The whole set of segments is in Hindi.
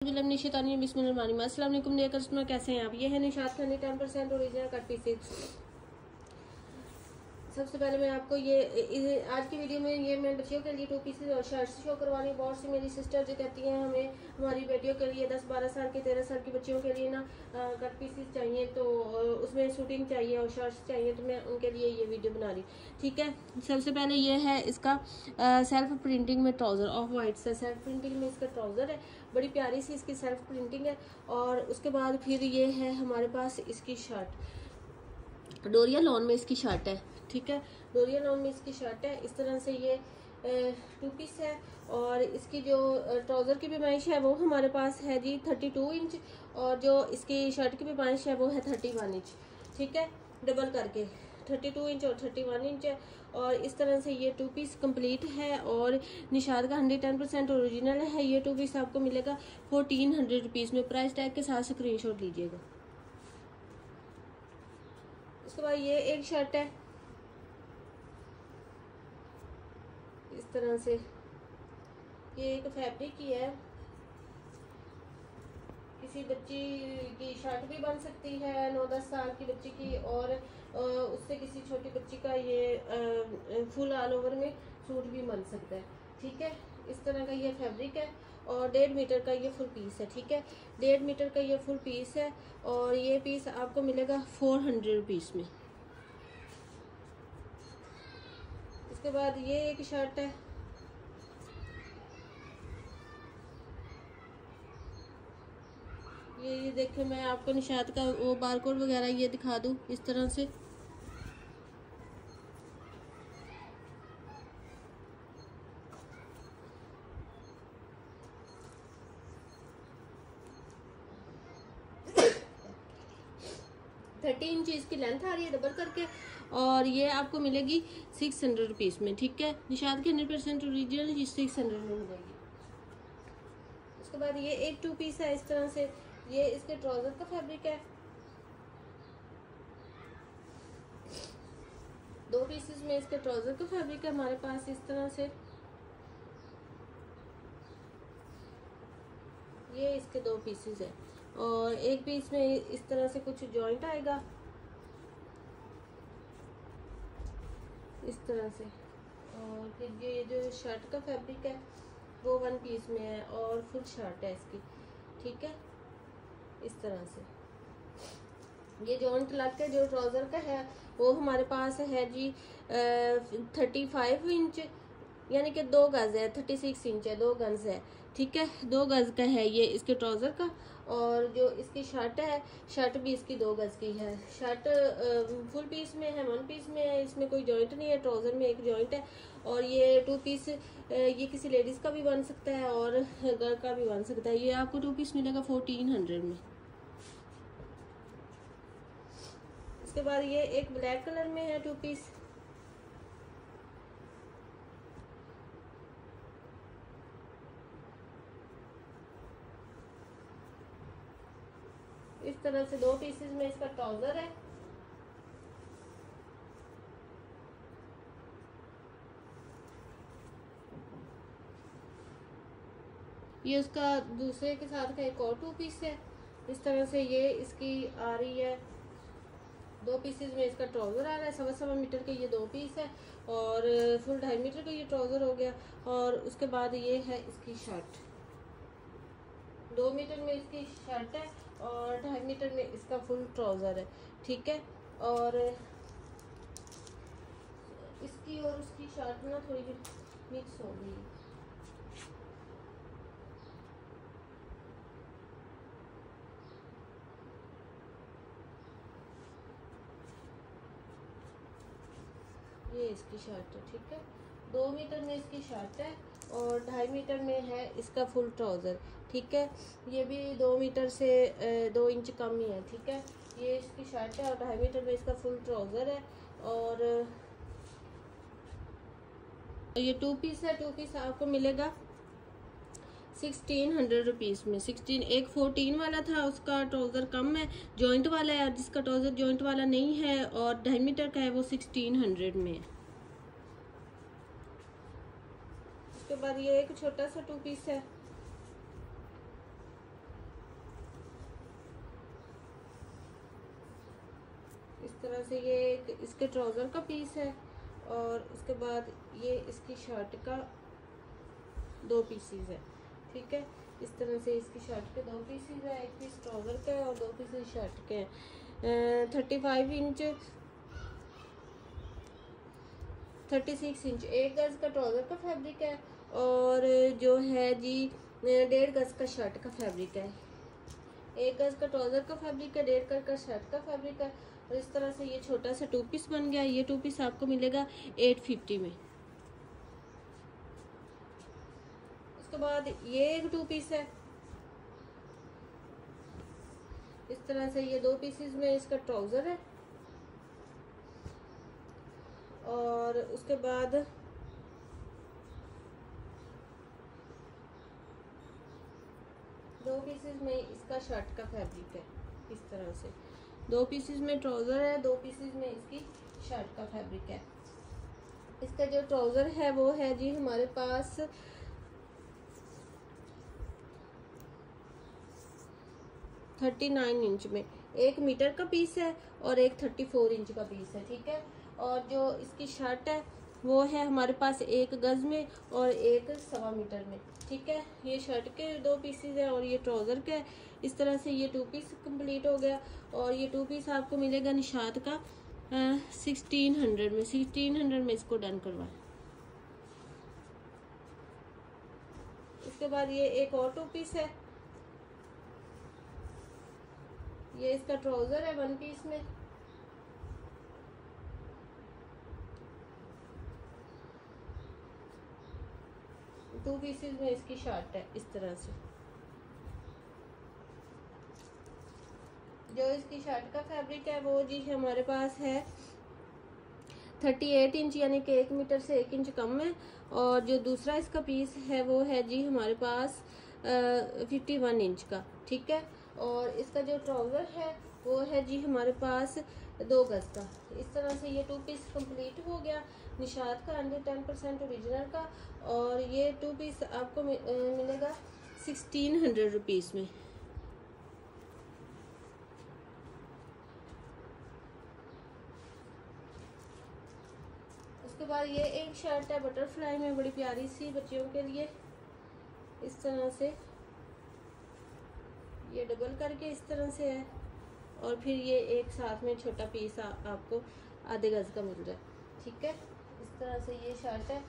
अस्सलाम वालेकुम डियर कस्टमर, कैसे हैं आप। ये है निशात खानी 10% ओरिजिनल कट पीसेस। सबसे पहले मैं आपको ये आज की वीडियो में ये मैं बच्चियों के लिए 2 पीसेस और शर्ट्स शो करवानी। बहुत सी मेरी सिस्टर जो कहती हैं हमें हमारी बेटियों के लिए 10-12 साल की 13 साल की बच्चियों के लिए ना कट पीसेस चाहिए, तो उसमें शूटिंग चाहिए और शर्ट्स चाहिए, तो मैं उनके लिए ये वीडियो बना रही। ठीक है, सबसे पहले ये है इसका सेल्फ प्रिंटिंग में ट्राउज़र ऑफ वाइट से सेल्फ प्रिंटिंग में इसका ट्राउज़र है। बड़ी प्यारी सी इसकी सेल्फ प्रिंटिंग है। और उसके बाद फिर ये है हमारे पास इसकी शर्ट, डोरिया लॉन में इसकी शर्ट है। ठीक है, डोरिया लॉन में इसकी शर्ट है। इस तरह से ये 2 पीस है। और इसकी जो ट्राउज़र की पैमाइश है वो हमारे पास है जी 32 इंच, और जो इसकी शर्ट की पैमाइश है वो है 31 इंच। ठीक है, डबल करके 32 इंच और 31 इंच है। और इस तरह से ये 2 पीस कंप्लीट है। और निशात का 110% ओरिजिनल है। ये 2 पीस आपको मिलेगा 1400 रुपीज़ में। प्राइस टैग के साथ स्क्रीनशॉट लीजिएगा। उसके बाद ये एक शर्ट है इस तरह से, ये एक फैब्रिक की है। किसी बच्ची की शर्ट भी बन सकती है 9-10 साल की बच्ची की, और उससे किसी छोटी बच्ची का ये फुल ऑल ओवर में सूट भी बन सकता है। ठीक है, इस तरह का ये फैब्रिक है। और 1.5 मीटर का ये फुल पीस है। ठीक है, 1.5 मीटर का ये फुल पीस है। और ये पीस आपको मिलेगा 400 रुपीज़ में। उसके बाद ये एक शर्ट है, ये देखिए मैं आपको निशात का वो बारकोड वगैरह ये दिखा दूँ इस तरह से। थर्टी इंच इसकी लेंथ आ रही है डबल करके, और ये आपको मिलेगी 600 रुपीज़ में। ठीक है, निशात की 100% ओरिजिनल 600 में मिलेगी। उसके बाद ये एक 2 पीस है इस तरह से, ये इसके ट्राउजर का फैब्रिक है। 2 पीसेस में इसके ट्राउजर का फैब्रिक है हमारे पास इस तरह से। ये इसके 2 पीसेस है, और एक पीस में इस तरह से कुछ जॉइंट आएगा इस तरह से। और फिर ये जो शर्ट का फैब्रिक है वो 1 पीस में है, और फुल शर्ट है इसकी। ठीक है, इस तरह से ये जॉइंट लग के जो ट्राउज़र का है वो हमारे पास है जी 35 इंच, यानी कि 2 गज है। 36 इंच है, 2 गज है। ठीक है, 2 गज का है ये इसके ट्राउज़र का। और जो इसकी शर्ट है, शर्ट भी इसकी 2 गज की है। शर्ट फुल पीस में है, 1 पीस में है, इसमें कोई जॉइंट नहीं है। ट्राउज़र में एक जॉइंट है। और ये 2 पीस ये किसी लेडीज़ का भी बन सकता है और गर्ल का भी बन सकता है। ये आपको 2 पीस मिलेगा 1400 में। उसके बाद ये एक ब्लैक कलर में है 2 पीस। इस तरह से 2 पीसेस में इसका ट्राउजर है। ये उसका दूसरे के साथ का एक और 2 पीस है। इस तरह से ये इसकी आ रही है। 2 पीसेस में इसका ट्राउज़र आ रहा है। 1.25 मीटर के ये 2 पीस है, और फुल 2.5 मीटर का ये ट्राउज़र हो गया। और उसके बाद ये है इसकी शर्ट, 2 मीटर में इसकी शर्ट है, और 2.5 मीटर में इसका फुल ट्राउज़र है। ठीक है, और इसकी और उसकी शर्ट ना थोड़ी मिक्स हो गई। ये इसकी शर्ट है। ठीक है, 2 मीटर में इसकी शर्ट है, और 2.5 मीटर में है इसका फुल ट्राउज़र। ठीक है, ये भी 2 मीटर से 2 इंच कम ही है। ठीक है, ये इसकी शर्ट है, और 2.5 मीटर में इसका फुल ट्राउज़र है। और ये 2 पीस है। 2 पीस आपको मिलेगा 1600 रुपीज़ में। 16, एक 14 वाला था, उसका ट्राउज़र कम है, जॉइंट वाला है। जिसका ट्राउज़र जॉइंट वाला नहीं है और 2.5 मीटर का है वो 1600 में है। उसके बाद ये एक छोटा सा 2 पीस है। तरह से ये एक इसके ट्राउज़र का पीस है और उसके बाद ये इसकी शर्ट का 2 पीसीज है। ठीक है, इस तरह से इसकी शर्ट के 2 पीसीज है, एक पीस ट्राउज़र का है और 2 पीसीज शर्ट के हैं। 35 इंच 36 इंच 1 गज़ का ट्राउज़र का फैब्रिक है और जो है जी 1.5 गज़ का शर्ट का फैब्रिक है। 1 गज़ का ट्राउज़र का फैब्रिक है, 1.5 गज़ का शर्ट का फैब्रिक है। और इस तरह से ये छोटा सा 2 पीस बन गया। ये 2 पीस आपको मिलेगा 850 में। उसके बाद ये एक 2 पीस है, इस तरह से ये 2 पीसेस में इसका ट्राउज़र है और उसके बाद दो पीसेस में इसका शर्ट का फैब्रिक है। इस तरह से 2 पीसेस में ट्राउज़र है, 2 पीसेस में इसकी शर्ट का फैब्रिक है। इसका जो ट्राउज़र है वो है जी हमारे पास 39 इंच में, 1 मीटर का पीस है और एक 34 इंच का पीस है। ठीक है, और जो इसकी शर्ट है वो है हमारे पास 1 गज़ में और एक 1.25 मीटर में। ठीक है, ये शर्ट के 2 पीसेस है और ये ट्राउज़र का है। इस तरह से ये 2 पीस कंप्लीट हो गया और ये 2 पीस आपको मिलेगा निशात का 1600 में। 1600 में इसको डन करवाएं। इसके बाद ये एक और 2 पीस है, ये इसका ट्राउज़र है 1 पीस में, टू पीसेस में इसकी शर्ट है। इस तरह से जो इसकी शर्ट का फैब्रिक है वो जी हमारे पास है 38 इंच, यानी कि 1 मीटर से 1 इंच कम है। और जो दूसरा इसका पीस है वो है जी हमारे पास 51 इंच का। ठीक है, और इसका जो ट्राउज़र है वो है जी हमारे पास 2 गज़ का। इस तरह से ये 2 पीस कंप्लीट हो गया निशात का 110% ओरिजिनल का। और ये 2 पीस आपको मिलेगा 1600 रुपीज़ में। उसके बाद ये एक शर्ट है बटरफ्लाई में, बड़ी प्यारी सी बच्चियों के लिए। इस तरह से ये डबल करके इस तरह से है और फिर ये एक साथ में छोटा पीस आपको आधे गज़ का मिल रहा है। ठीक है, इस तरह से ये शर्ट है।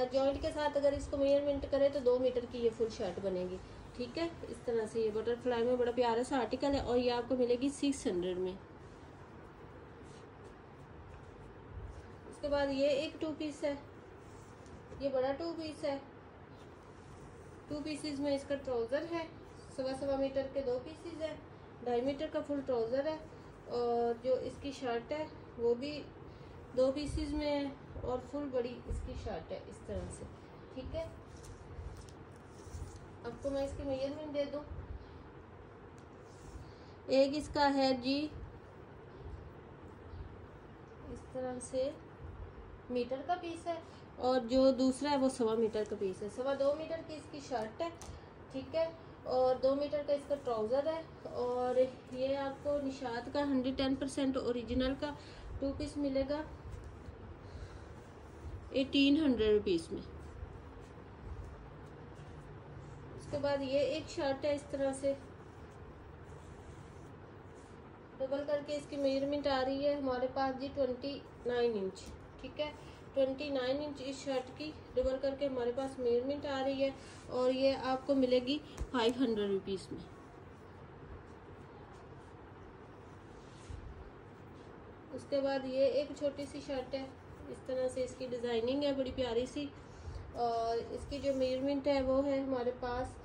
जॉइंट के साथ अगर इसको मेजरमेंट करें तो 2 मीटर की ये फुल शर्ट बनेगी। ठीक है, इस तरह से ये बटरफ्लाई में बड़ा प्यारा सा आर्टिकल है और ये आपको मिलेगी 600 में। उसके बाद ये एक 2 पीस है, ये बड़ा 2 पीस है। 2 पीसेस में इसका ट्राउज़र है, 1.25 मीटर के 2 पीसेस है, 2.5 मीटर का फुल ट्राउज़र है। और जो इसकी शर्ट है वो भी 2 पीसेस में है और फुल बड़ी इसकी शर्ट है। इस तरह से ठीक है, आपको मैं इसकी मेजरमेंट दे दूं। एक इसका है जी इस तरह से मीटर का पीस है और जो दूसरा है वो 1.25 मीटर का पीस है। 2.25 मीटर की इसकी शर्ट है। ठीक है, और 2 मीटर का इसका ट्राउज़र है। और ये आपको निशात का 110% ओरिजिनल का 2 पीस मिलेगा 1800 रुपीज़ में। उसके बाद ये एक शर्ट है, इस तरह से डबल करके इसकी मेजरमेंट आ रही है हमारे पास जी 29 इंच। ठीक है, 29 इंच इस शर्ट की डबल करके हमारे पास मेजरमेंट आ रही है और ये आपको मिलेगी 500 रुपीज़ में। उसके बाद ये एक छोटी सी शर्ट है, इस तरह से इसकी डिज़ाइनिंग है बड़ी प्यारी सी और इसकी जो मेजरमेंट है वो है हमारे पास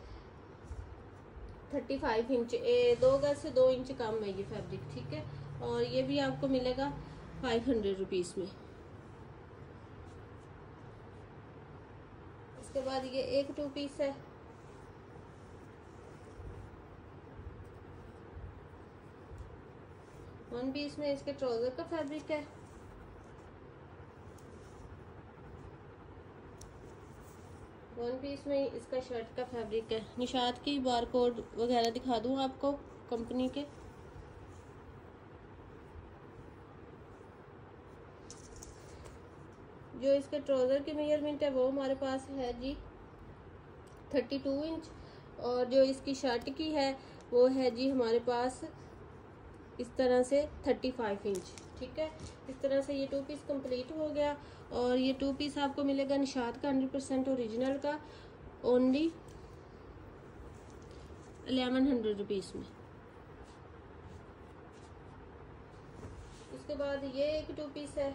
35 इंच। 2 गज से 2 इंच कम है ये फैब्रिक। ठीक है, और ये भी आपको मिलेगा 500 रुपीज़ में। उसके बाद ये एक 2 पीस है, वन पीस में इसके ट्राउज़र का फैब्रिक है। वन पीस में इसका शर्ट का फैब्रिक है। निशात की बारकोड वगैरह दिखा दूँ आपको कंपनी के। जो इसके ट्राउज़र की मेजरमेंट है वो हमारे पास है जी 32 इंच, और जो इसकी शर्ट की है वो है जी हमारे पास इस तरह से 35 इंच। ठीक है, इस तरह से ये 2 पीस कंप्लीट हो गया। और ये 2 पीस आपको मिलेगा निशात का 100% ओरिजिनल का ओनली 1100 रुपीज़ में। उसके बाद ये एक 2 पीस है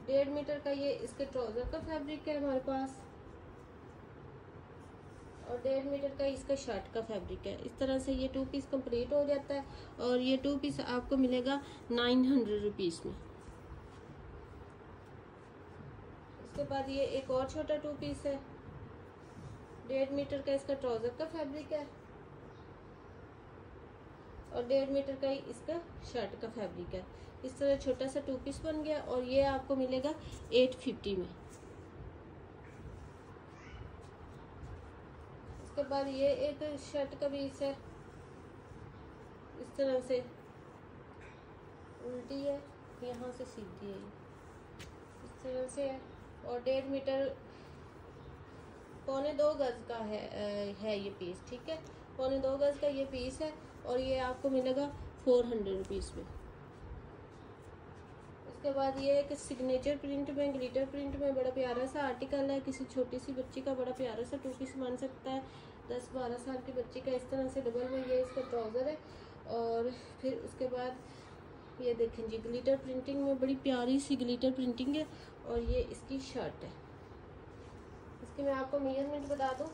1.5 मीटर का, ये इसके ट्राउज़र का फैब्रिक है हमारे पास, और 1.5 मीटर का इसका शर्ट का फैब्रिक है। इस तरह से ये 2 पीस कंप्लीट हो जाता है, और ये 2 पीस आपको मिलेगा 900 रुपीज़ में। उसके बाद ये एक और छोटा 2 पीस है 1.5 मीटर का, इसका ट्राउज़र का फैब्रिक है, और 1.5 मीटर का ही इसका शर्ट का फैब्रिक है। इस तरह छोटा सा 2 पीस बन गया, और ये आपको मिलेगा 850 में। उसके बाद ये एक शर्ट का पीस है, इस तरह से उल्टी है, यहाँ से सीधी है, इस तरह से है, और 1.5 मीटर 1.25 गज का है ये पीस। ठीक है, 1.25 गज का ये पीस है, और ये आपको मिलेगा 400 रुपीज़ में। उसके बाद ये एक सिग्नेचर प्रिंट में, ग्लिटर प्रिंट में बड़ा प्यारा सा आर्टिकल है, किसी छोटी सी बच्ची का बड़ा प्यारा सा 2 पीस बन सकता है, 10-12 साल की बच्ची का। इस तरह से डबल में ये इसका ट्राउज़र है, और फिर उसके बाद ये देखें जी ग्लिटर प्रिंटिंग में बड़ी प्यारी सी ग्लिटर प्रिंटिंग है, और ये इसकी शर्ट है। इसकी मैं आपको मेजरमेंट बता दूँ,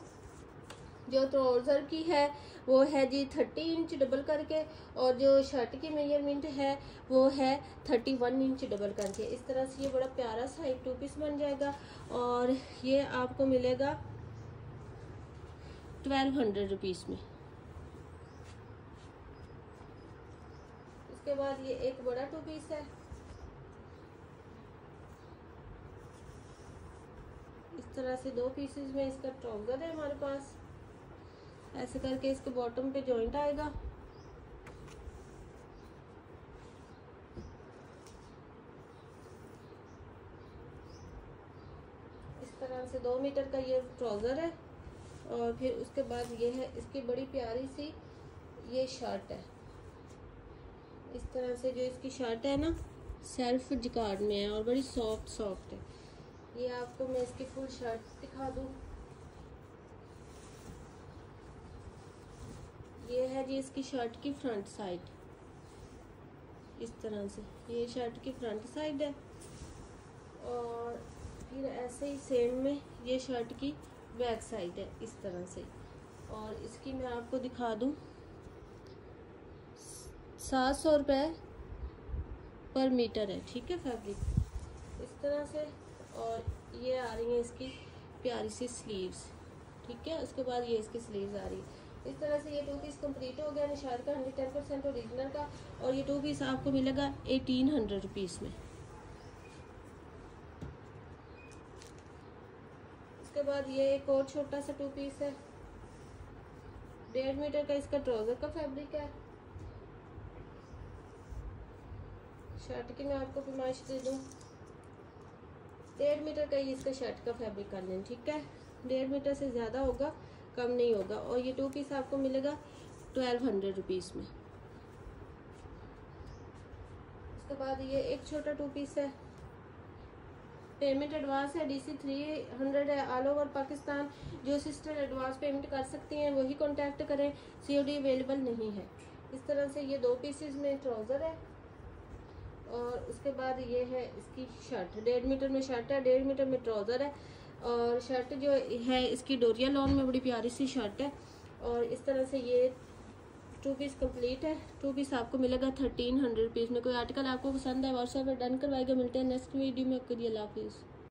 जो ट्राउज़र की है वो है जी 30 इंच डबल करके, और जो शर्ट की मेजरमेंट है वो है 31 इंच डबल करके। इस तरह से ये बड़ा प्यारा सा एक 2 पीस बन जाएगा, और ये आपको मिलेगा 1200 रुपीज़ में। उसके बाद ये एक बड़ा 2 पीस है, इस तरह से 2 पीसेस में इसका ट्राउज़र है हमारे पास, ऐसे करके इसके बॉटम पे जॉइंट आएगा। इस तरह से 2 मीटर का ये ट्राउज़र है, और फिर उसके बाद ये है इसकी बड़ी प्यारी सी ये शर्ट है। इस तरह से जो इसकी शर्ट है ना सेल्फ जिकार्ड में है, और बड़ी सॉफ्ट है। ये आपको मैं इसकी फुल शर्ट दिखा दूँ। ये है जी इसकी शर्ट की फ्रंट साइड, इस तरह से ये शर्ट की फ्रंट साइड है, और फिर ऐसे ही सेम में ये शर्ट की बैक साइड है इस तरह से। और इसकी मैं आपको दिखा दूँ 700 रुपये पर मीटर है। ठीक है, फैब्रिक इस तरह से, और ये आ रही है इसकी प्यारी सी स्लीव्स। ठीक है, उसके बाद ये इसकी स्लीव्स आ रही है। इस तरह से ये 2 पीस कंप्लीट हो गया निशात का 110% ओरिजिनल का, और ये 2 पीस आपको मिलेगा 1800 रुपीज़ में। उसके बाद ये एक और छोटा सा 2 पीस है 1.5 मीटर का, इसका ट्राउज़र का फैब्रिक है। शर्ट की मैं आपको फरमाइश दे दूँ, 1.5 मीटर का ही इसका शर्ट का फैब्रिक कर लें। ठीक है, 1.5 मीटर से ज़्यादा होगा, कम नहीं होगा, और ये 2 पीस आपको मिलेगा 1200 रुपीज़ में। उसके बाद ये एक छोटा 2 पीस है, पेमेंट एडवांस है, DC 300 है, ऑल ओवर पाकिस्तान। जो सिस्टर एडवांस पेमेंट कर सकती हैं वही कांटेक्ट करें, COD अवेलेबल नहीं है। इस तरह से ये 2 पीसेस में ट्राउज़र है, और उसके बाद ये है इसकी शर्ट। 1.5 मीटर में शर्ट है, 1.5 मीटर में ट्राउज़र है, और शर्ट जो है इसकी डोरिया लॉन में बड़ी प्यारी सी शर्ट है। और इस तरह से ये 2 पीस कंप्लीट है। 2 पीस आपको मिलेगा 1300 रुपीज़ में। कोई आर्टिकल आपको पसंद है व्हाट्सएप पर डन करवाएगा। मिलते हैं नेक्स्ट वीडियो में। अल्लाह हाफिज़।